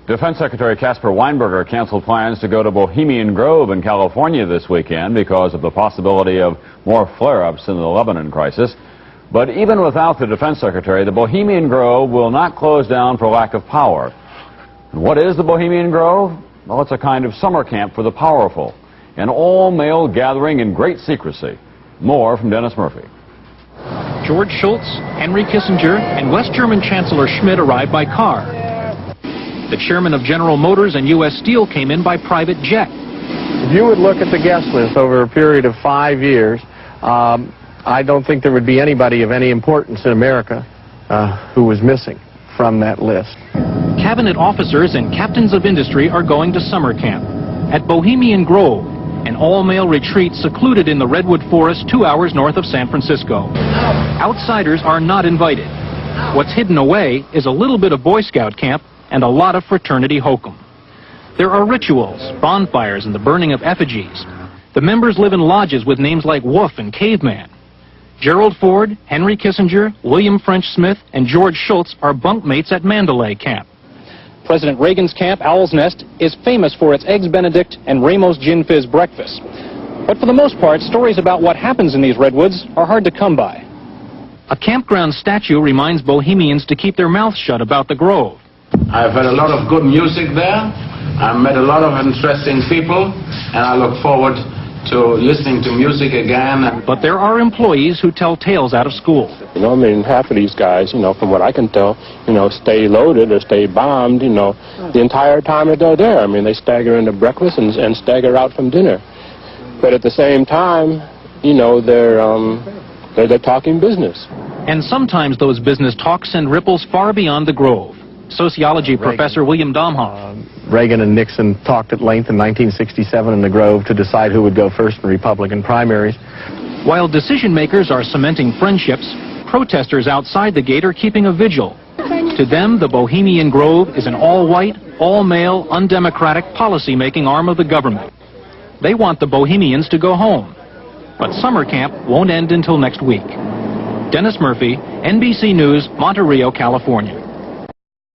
Defense Secretary Caspar Weinberger canceled plans to go to Bohemian Grove in California this weekend because of the possibility of more flare-ups in the Lebanon crisis. But even without the Defense Secretary, the Bohemian Grove will not close down for lack of power. And what is the Bohemian Grove? Well, it's a kind of summer camp for the powerful, an all-male gathering in great secrecy. More from Dennis Murphy. George Shultz, Henry Kissinger, and West German Chancellor Schmidt arrived by car. The chairman of General Motors and U.S. Steel came in by private jet. If you would look at the guest list over a period of 5 years, I don't think there would be anybody of any importance in America who was missing from that list. Cabinet officers and captains of industry are going to summer camp at Bohemian Grove, an all-male retreat secluded in the Redwood Forest 2 hours north of San Francisco. Outsiders are not invited. What's hidden away is a little bit of Boy Scout camp and a lot of fraternity hokum. There are rituals, bonfires, and the burning of effigies. The members live in lodges with names like Wolf and Caveman. Gerald Ford, Henry Kissinger, William French Smith, and George Shultz are bunkmates at Mandalay Camp. President Reagan's camp, Owl's Nest, is famous for its Eggs Benedict and Ramos Gin Fizz breakfast. But for the most part, stories about what happens in these redwoods are hard to come by. A campground statue reminds Bohemians to keep their mouths shut about the Grove. I've heard a lot of good music there. I've met a lot of interesting people, and I look forward to listening to music again. But there are employees who tell tales out of school. I mean, half of these guys, from what I can tell, stay loaded or stay bombed, the entire time that they're there. I mean, they stagger into breakfast and stagger out from dinner. But at the same time, they're talking business. And sometimes those business talks send ripples far beyond the Grove. Sociology professor William Domhoff. Reagan and Nixon talked at length in 1967 in the Grove to decide who would go first in Republican primaries. While decision makers are cementing friendships, protesters outside the gate are keeping a vigil. To them, the Bohemian Grove is an all-white, all-male, undemocratic policy-making arm of the government. They want the Bohemians to go home. But summer camp won't end until next week. Dennis Murphy, NBC News, Monterey, California.